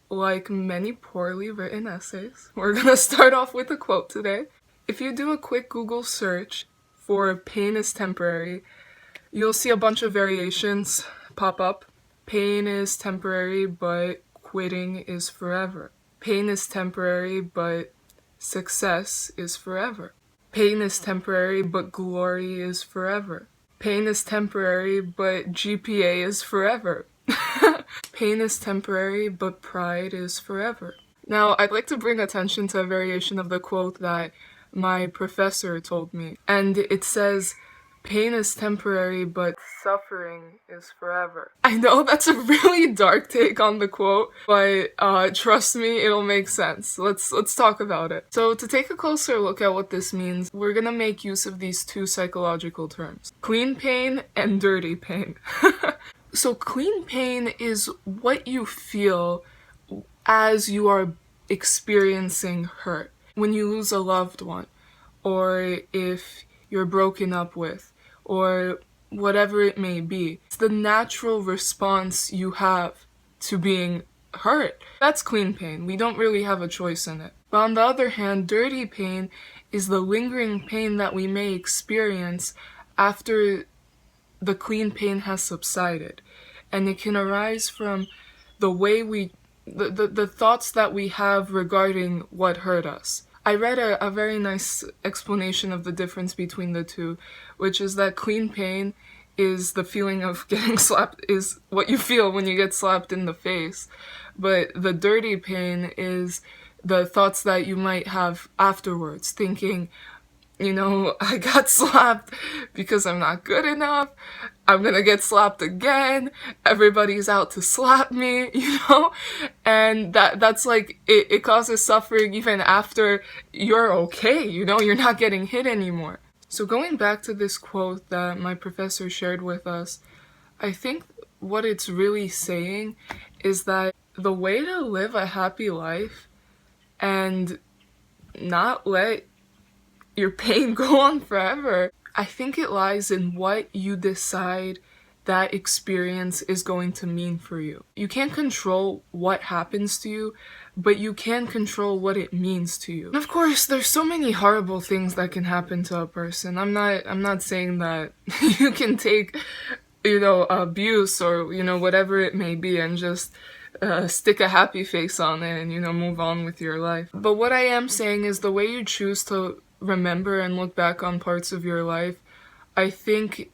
like many poorly written essays, we're gonna start off with a quote today. If you do a quick Google search for pain is temporary, you'll see a bunch of variations pop up. Pain is temporary, but quitting is forever. Pain is temporary, but success is forever. Pain is temporary, but glory is forever. Pain is temporary, but GPA is forever. Pain is temporary, but pride is forever. Now, I'd like to bring attention to a variation of the quote that my professor told me, and it says, pain is temporary, but suffering is forever. I know that's a really dark take on the quote, but trust me, it'll make sense. Let's talk about it. So to take a closer look at what this means, we're gonna make use of these two psychological terms: clean pain and dirty pain. So clean pain is what you feel as you are experiencing hurt. When you lose a loved one, or if you're broken up with, or whatever it may be. It's the natural response you have to being hurt. That's clean pain. We don't really have a choice in it. But on the other hand, dirty pain is the lingering pain that we may experience after the clean pain has subsided. And it can arise from the way the thoughts that we have regarding what hurt us. I read a very nice explanation of the difference between the two, which is that clean pain is the feeling of getting slapped, is what you feel when you get slapped in the face. But the dirty pain is the thoughts that you might have afterwards, thinking, I got slapped because I'm not good enough. I'm gonna get slapped again. Everybody's out to slap me, And that's like, it causes suffering even after you're okay, you're not getting hit anymore. So going back to this quote that my professor shared with us, I think what it's really saying is that the way to live a happy life and not let your pain go on forever, I think it lies in what you decide that experience is going to mean for you. You can't control what happens to you, but you can control what it means to you. And of course, there's so many horrible things that can happen to a person. I'm not saying that you can take, abuse or, whatever it may be and just stick a happy face on it and, move on with your life. But what I am saying is the way you choose to remember and look back on parts of your life, I think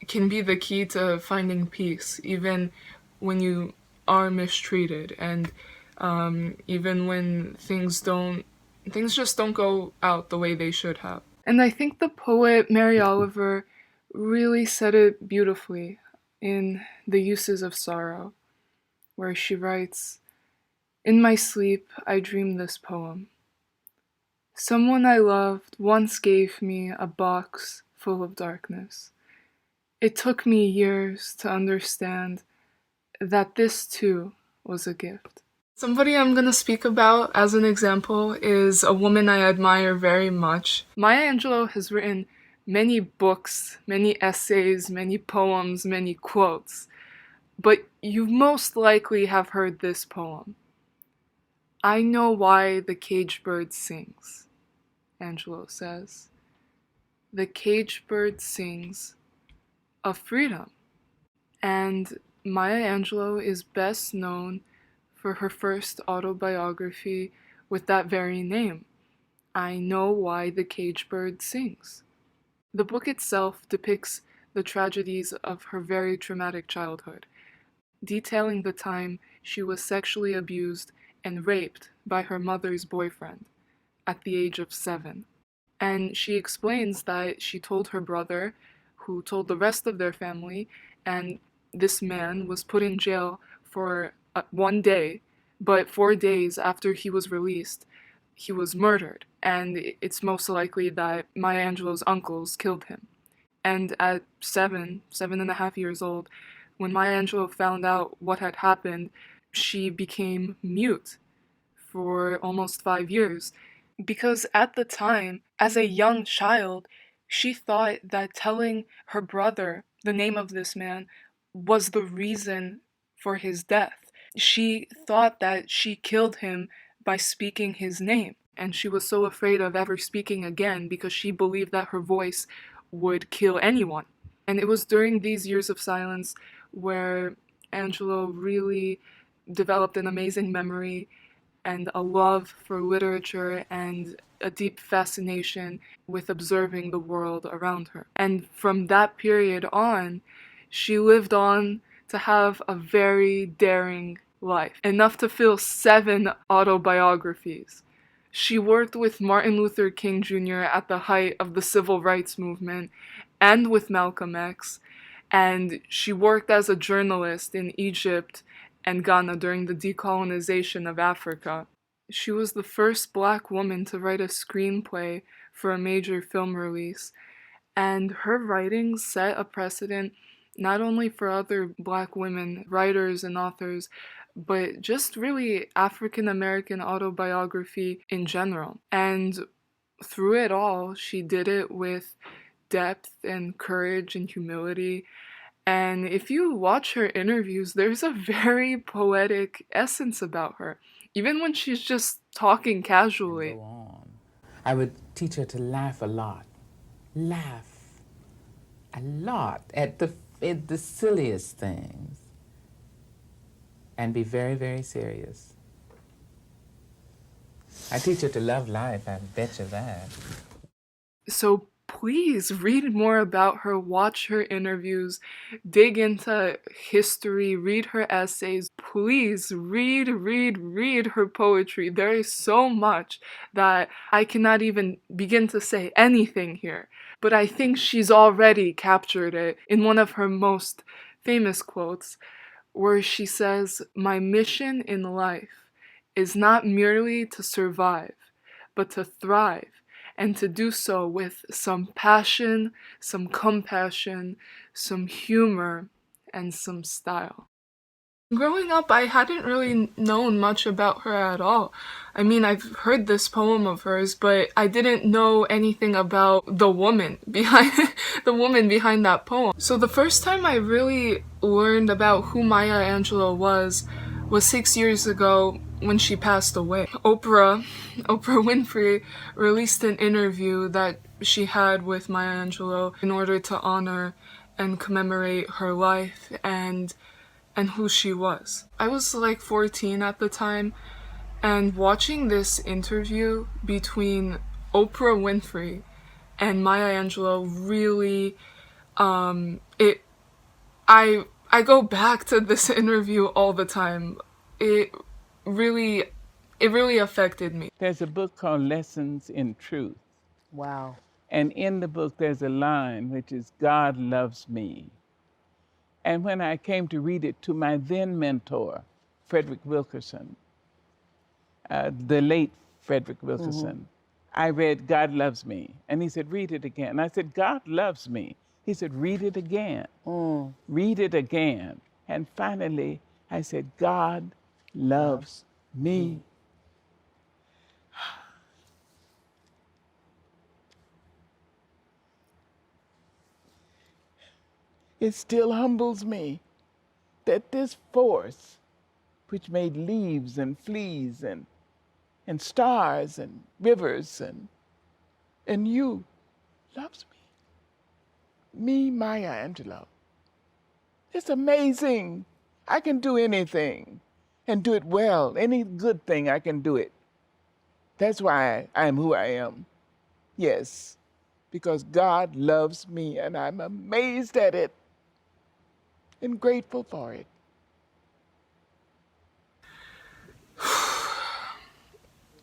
can be the key to finding peace, even when you are mistreated and even when things just don't go out the way they should have. And I think the poet Mary Oliver really said it beautifully in The Uses of Sorrow, where she writes, "In my sleep I dreamed this poem. Someone I loved once gave me a box full of darkness. It took me years to understand that this too was a gift." Somebody I'm gonna speak about as an example is a woman I admire very much. Maya Angelou has written many books, many essays, many poems, many quotes, but you most likely have heard this poem. "I know why the caged bird sings," Angelou says. "The caged bird sings of freedom." And Maya Angelou is best known for her first autobiography with that very name, I Know Why the Caged Bird Sings. The book itself depicts the tragedies of her very traumatic childhood, detailing the time she was sexually abused and raped by her mother's boyfriend at the age of 7. And she explains that she told her brother, who told the rest of their family, and this man was put in jail for 1 day, but 4 days after he was released, he was murdered, and it's most likely that Maya Angelou's uncles killed him. And at 7.5 years old, when Maya Angelou found out what had happened, she became mute for almost 5 years, because at the time, as a young child, she thought that telling her brother the name of this man was the reason for his death. She thought that she killed him by speaking his name, and she was so afraid of ever speaking again because she believed that her voice would kill anyone. And it was during these years of silence where Angelo really developed an amazing memory and a love for literature and a deep fascination with observing the world around her. And from that period on, she lived on to have a very daring life, enough to fill 7 autobiographies. She worked with Martin Luther King Jr. at the height of the civil rights movement and with Malcolm X, and she worked as a journalist in Egypt and Ghana during the decolonization of Africa. She was the first Black woman to write a screenplay for a major film release, and her writings set a precedent not only for other Black women writers and authors, but just really African American autobiography in general. And through it all, she did it with depth and courage and humility. And if you watch her interviews, there's a very poetic essence about her, even when she's just talking casually. Go on. I would teach her to laugh a lot. Laugh a lot at the silliest things. And be very, very serious. I teach her to love life, I bet you that. So please read more about her, watch her interviews, dig into history, read her essays. Please read her poetry. There is so much that I cannot even begin to say anything here. But I think she's already captured it in one of her most famous quotes, where she says, "My mission in life is not merely to survive, but to thrive, and to do so with some passion, some compassion, some humor, and some style." Growing up, I hadn't really known much about her at all. I mean, I've heard this poem of hers, but I didn't know anything about the woman behind that poem. So the first time I really learned about who Maya Angelou was 6 years ago when she passed away. Oprah Winfrey released an interview that she had with Maya Angelou in order to honor and commemorate her life and who she was. I was like 14 at the time, and watching this interview between Oprah Winfrey and Maya Angelou really, I go back to this interview all the time. It really affected me. There's a book called Lessons in Truth. Wow. And in the book, there's a line which is, "God loves me." And when I came to read it to my then mentor, Frederick Wilkerson, the late Frederick Wilkerson, I read, "God loves me." And he said, "Read it again." And I said, "God loves me." He said, "Read it again. Read it again." And finally, I said, "God loves me." It still humbles me that this force, which made leaves and fleas and stars and rivers and you, loves me. Me, Maya Angelou. It's amazing. I can do anything and do it well. Any good thing, I can do it. That's why I am who I am. Yes, because God loves me and I'm amazed at it and grateful for it.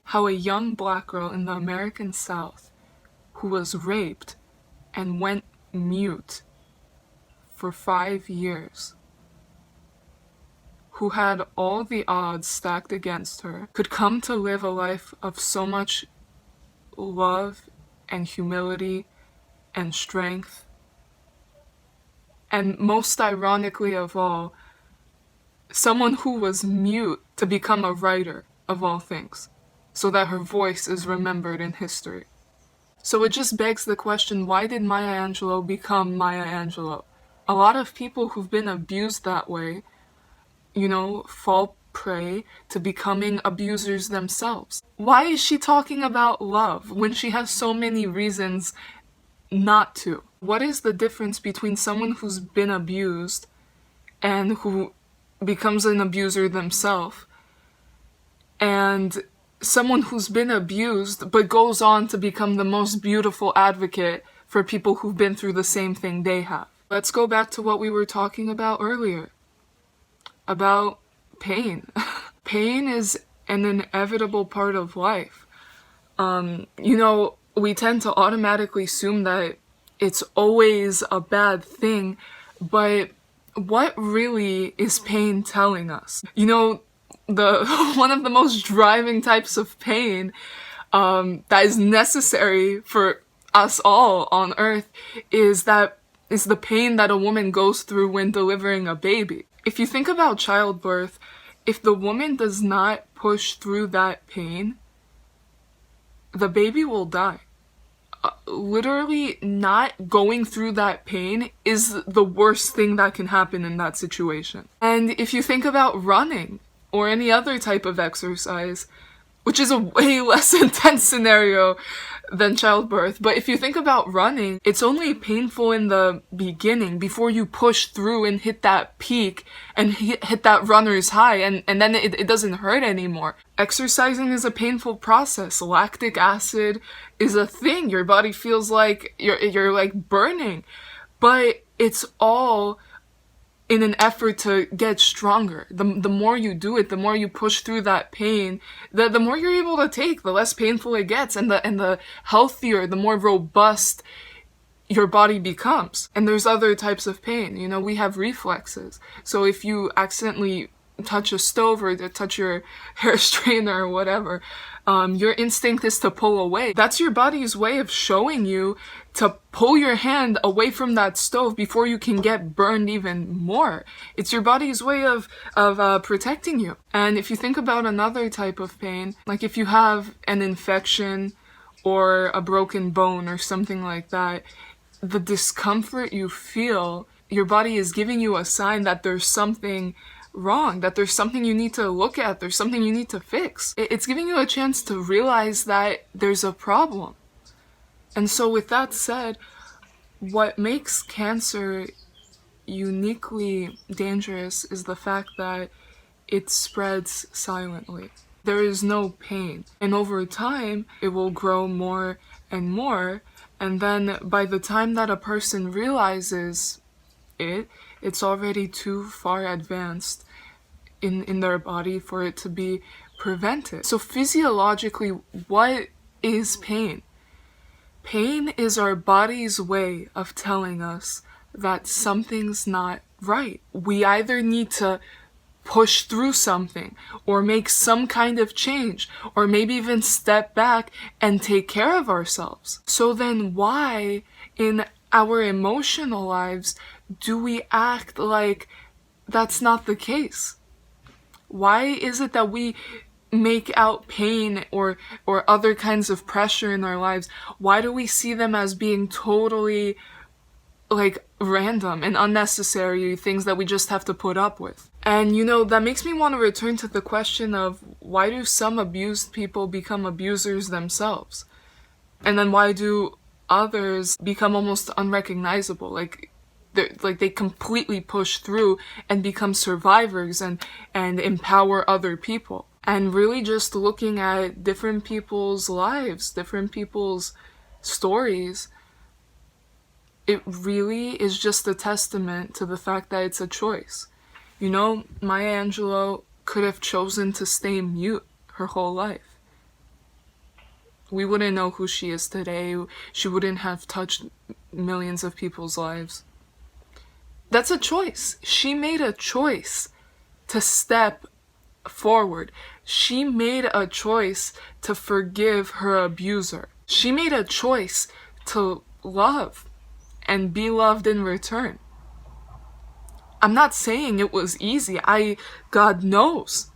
How a young Black girl in the American South who was raped and went mute for 5 years, who had all the odds stacked against her, could come to live a life of so much love and humility and strength. And most ironically of all, someone who was mute to become a writer of all things, so that her voice is remembered in history. So it just begs the question, why did Maya Angelou become Maya Angelou? A lot of people who've been abused that way, fall prey to becoming abusers themselves. Why is she talking about love when she has so many reasons not to? What is the difference between someone who's been abused and who becomes an abuser themselves and someone who's been abused but goes on to become the most beautiful advocate for people who've been through the same thing they have? Let's go back to what we were talking about earlier, about pain. Pain is an inevitable part of life. We tend to automatically assume that it's always a bad thing, but what really is pain telling us? The one of the most driving types of pain that is necessary for us all on earth is the pain that a woman goes through when delivering a baby. If you think about childbirth, if the woman does not push through that pain, the baby will die. Literally not going through that pain is the worst thing that can happen in that situation. And if you think about running or any other type of exercise, which is a way less intense scenario than childbirth, but if you think about running, it's only painful in the beginning before you push through and hit that peak and hit that runner's high, and then it doesn't hurt anymore. Exercising is a painful process. Lactic acid is a thing. Your body feels like you're like burning, but it's all in an effort to get stronger. The more you do it, the more you push through that pain, the more you're able to take, the less painful it gets, and the healthier, the more robust your body becomes. And there's other types of pain. We have reflexes. So if you accidentally touch a stove or to touch your hair straightener or whatever, your instinct is to pull away. That's your body's way of showing you to pull your hand away from that stove before you can get burned even more. It's your body's way of protecting you. And if you think about another type of pain, like if you have an infection or a broken bone or something like that, the discomfort you feel, your body is giving you a sign that there's something wrong, that there's something you need to look at, there's something you need to fix. It's giving you a chance to realize that there's a problem. And so with that said, what makes cancer uniquely dangerous is the fact that it spreads silently. There is no pain. And over time, it will grow more and more. And then by the time that a person realizes it's already too far advanced in their body for it to be prevented. So physiologically, what is pain? Pain is our body's way of telling us that something's not right. We either need to push through something or make some kind of change or maybe even step back and take care of ourselves. So then why in our emotional lives do we act like that's not the case? Why is it that we make out pain or other kinds of pressure in our lives? Why do we see them as being totally like random and unnecessary things that we just have to put up with? And that makes me want to return to the question of why do some abused people become abusers themselves? And then why do others become almost unrecognizable? Like they completely push through and become survivors and empower other people. And really just looking at different people's lives, different people's stories, it really is just a testament to the fact that it's a choice. Maya Angelou could have chosen to stay mute her whole life. We wouldn't know who she is today. She wouldn't have touched millions of people's lives. That's a choice. She made a choice to step forward. She made a choice to forgive her abuser. She made a choice to love and be loved in return. I'm not saying it was easy. God knows.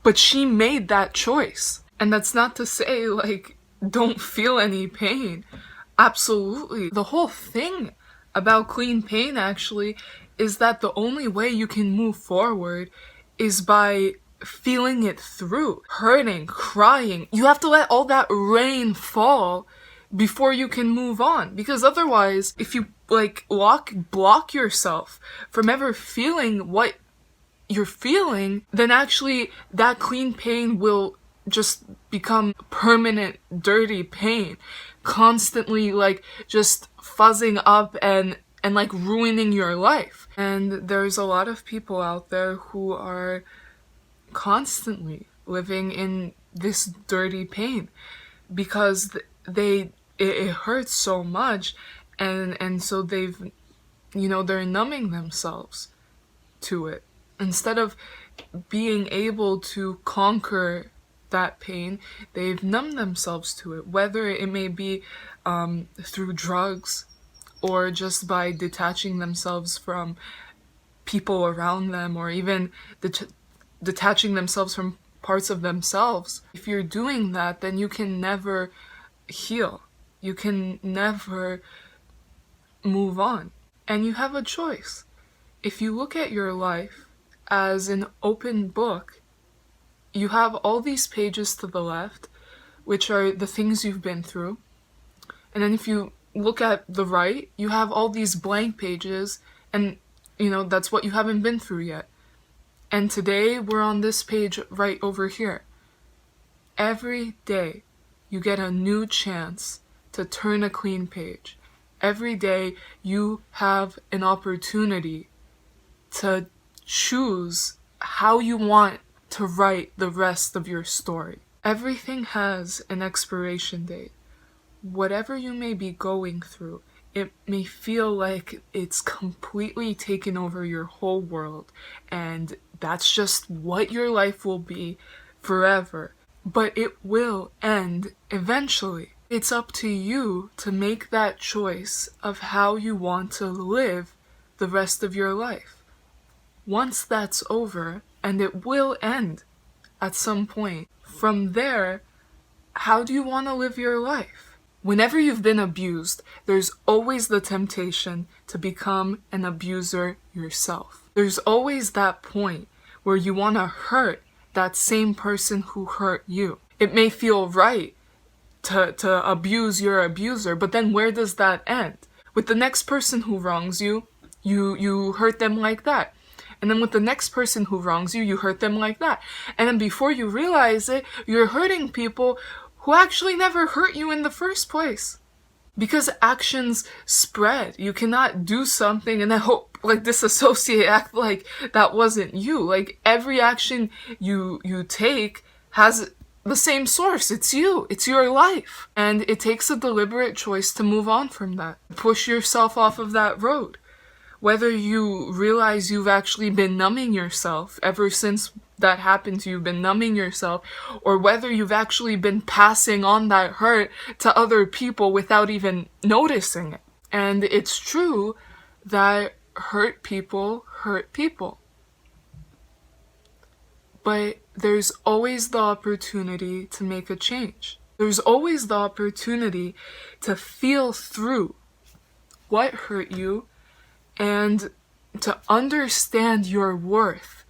But she made that choice. And that's not to say, don't feel any pain. Absolutely. The whole thing about clean pain, actually, is that the only way you can move forward is by feeling it through, hurting, crying. You have to let all that rain fall before you can move on, because otherwise, if you block yourself from ever feeling what you're feeling, then actually that clean pain will just become permanent dirty pain, constantly just fuzzing up and ruining your life. And there's a lot of people out there who are constantly living in this dirty pain because it hurts so much, and so they've they're numbing themselves to it instead of being able to conquer that pain. They've numbed themselves to it, whether it may be through drugs or just by detaching themselves from people around them, or even detaching themselves from parts of themselves. If you're doing that, then you can never heal. You can never move on. And you have a choice. If you look at your life as an open book, you have all these pages to the left, which are the things you've been through. And then if you look at the right, you have all these blank pages, and that's what you haven't been through yet. And today we're on this page right over here. Every day you get a new chance to turn a clean page. Every day you have an opportunity to choose how you want to write the rest of your story. Everything has an expiration date. Whatever you may be going through, it may feel like it's completely taken over your whole world, and that's just what your life will be forever. But it will end eventually. It's up to you to make that choice of how you want to live the rest of your life. Once that's over, and it will end at some point, from there, how do you want to live your life? Whenever you've been abused, there's always the temptation to become an abuser yourself. There's always that point where you want to hurt that same person who hurt you. It may feel right to abuse your abuser, but then where does that end? With the next person who wrongs you, you hurt them like that. And then with the next person who wrongs you, you hurt them like that. And then before you realize it, you're hurting people who actually never hurt you in the first place. Because actions spread. You cannot do something and then disassociate, act like that wasn't you. Every action you take has the same source. It's you. It's your life. And it takes a deliberate choice to move on from that. Push yourself off of that road. Whether you realize you've actually been numbing yourself ever since that happened to you, been numbing yourself, or whether you've actually been passing on that hurt to other people without even noticing it. And it's true that hurt people hurt people. But there's always the opportunity to make a change. There's always the opportunity to feel through what hurt you and to understand your worth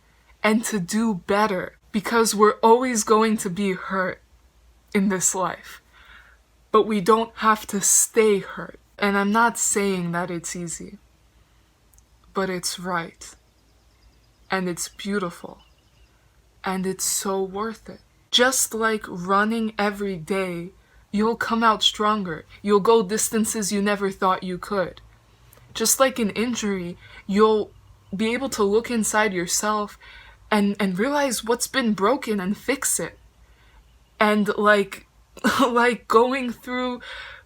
and to do better, because we're always going to be hurt in this life, but we don't have to stay hurt. And I'm not saying that it's easy, but it's right, and it's beautiful, and it's so worth it. Just like running every day, you'll come out stronger. You'll go distances you never thought you could. Just like an injury, you'll be able to look inside yourself and realize what's been broken and fix it. And like going through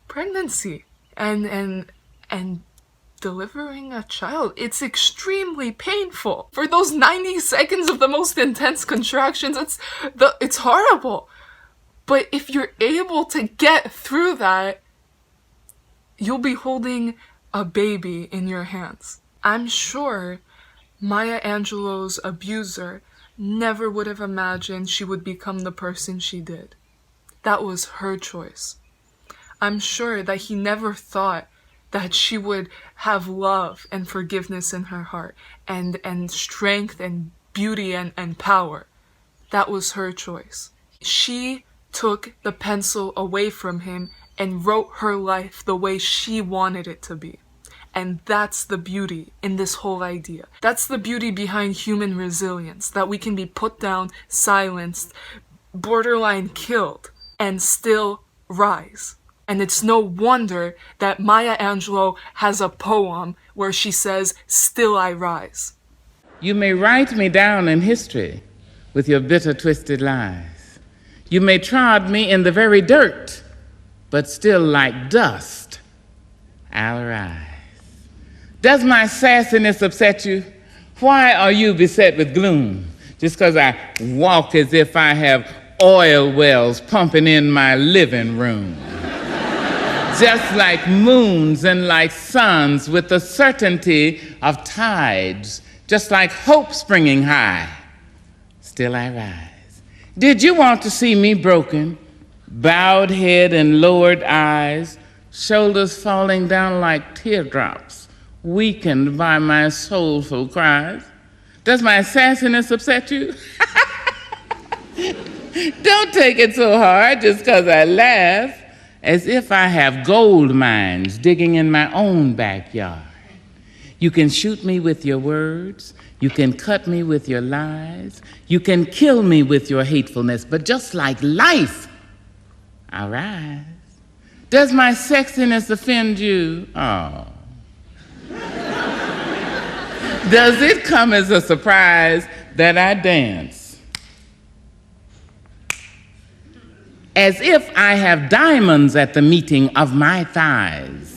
pregnancy and delivering a child, it's extremely painful. For those 90 seconds of the most intense contractions, it's horrible. But if you're able to get through that, you'll be holding a baby in your hands. I'm sure Maya Angelou's abuser never would have imagined she would become the person she did. That was her choice. I'm sure that he never thought that she would have love and forgiveness in her heart and strength and beauty and power. That was her choice. She took the pencil away from him and wrote her life the way she wanted it to be. And that's the beauty in this whole idea. That's the beauty behind human resilience, that we can be put down, silenced, borderline killed, and still rise. And it's no wonder that Maya Angelou has a poem where she says, "Still I rise." You may write me down in history with your bitter, twisted lies. You may trod me in the very dirt, but still like dust, I'll rise. Does my sassiness upset you? Why are you beset with gloom? Just because I walk as if I have oil wells pumping in my living room. Just like moons and like suns with the certainty of tides, just like hope springing high, still I rise. Did you want to see me broken, bowed head and lowered eyes, shoulders falling down like teardrops, weakened by my soulful cries? Does my sassiness upset you? Don't take it so hard just because I laugh, as if I have gold mines digging in my own backyard. You can shoot me with your words, you can cut me with your lies, you can kill me with your hatefulness, but just like life, I'll rise. Does my sexiness offend you? Oh. Does it come as a surprise that I dance as if I have diamonds at the meeting of my thighs?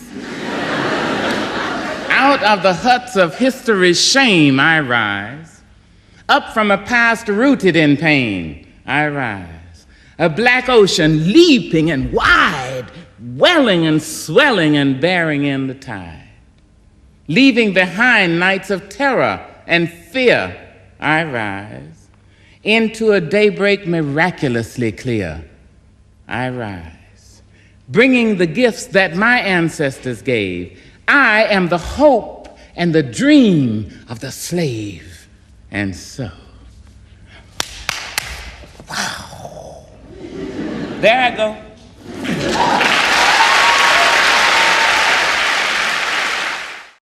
Out of the huts of history's shame I rise. Up from a past rooted in pain I rise. A black ocean leaping and wide, welling and swelling and bearing in the tide. Leaving behind nights of terror and fear I rise. Into a daybreak miraculously clear I rise, bringing the gifts that my ancestors gave. I am the hope and the dream of the slave. And so, wow. There I go.